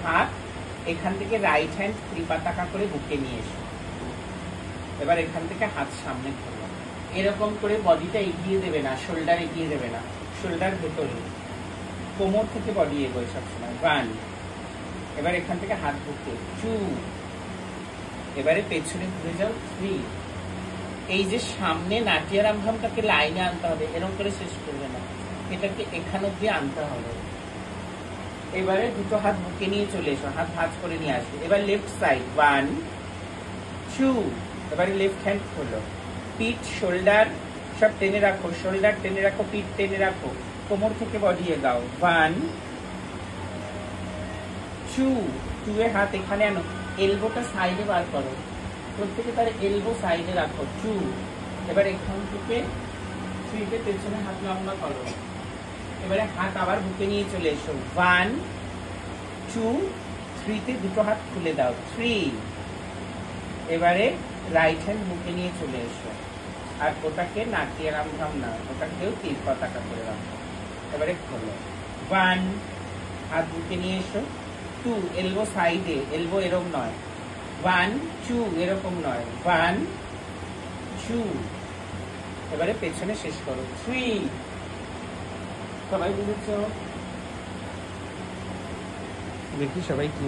হাত এখান থেকে রাইট হ্যান্ড 3 পতাকা করে বুকে নিয়ে এসো। এবার এখান থেকে হাত সামনে ধরো, এরকম করে বডিটা এগিয়ে দেবে না, শোল্ডার এগিয়ে দেবে না, শোল্ডার ভেতরে, কোমর থেকে বডি এগোয় সবসময়। 1, এবার এখান থেকে হাত বুকে। 2, এবারে পেছনে ঘুরে যাও। 3, এই যে সামনে নাট্যারম্ভমটাকে লাইনে আনতে হবে, এরকম করে শেষ করবে না, এটাকে এখান অব্দি আনতে হবে। এবারে দুটো হাত বুকে নিয়ে চলে এসো, হাত ভাঁজ করে নিয়ে আসবে। এবার লেফট সাইড 1, 2, এবারে লেফট হ্যান্ড খোলো, পিঠ শোল্ডার সব টেনে রাখো, শোল্ডার টেনে রাখো, পিঠ টেনে রাখো, কোমর থেকে বডি এগাও। 1, 2 এ হাত এখানে আনো, এলবোটা সাইডে বার করো, প্রত্যেকে তার এলবো সাইডে রাখো। 2, এবার এখান থেকে 3 তে পেছনে হাত লম্বা করো। এবারে হাত আবার বুকে নিয়ে চলে এসো। 1, 2, 3 তে দুটো হাত খুলে দাও। 3, এবারে রাইট হ্যান্ড বুকে নিয়ে চলে এসো, আর ওটাকে নাট্যারম্ভম না, ওটাকেও 3 পতাকা করে রাখো। এবারে খোলো। 1, হাত বুকে নিয়ে এসো। 2, এলবো সাইডে, এলবো এরকম নয়। 1, 2, এরকম নয়। 1, 2, এবারে পেছনে শেষ করো। 3, সবাই বুঝেছো? দেখি সবাই কি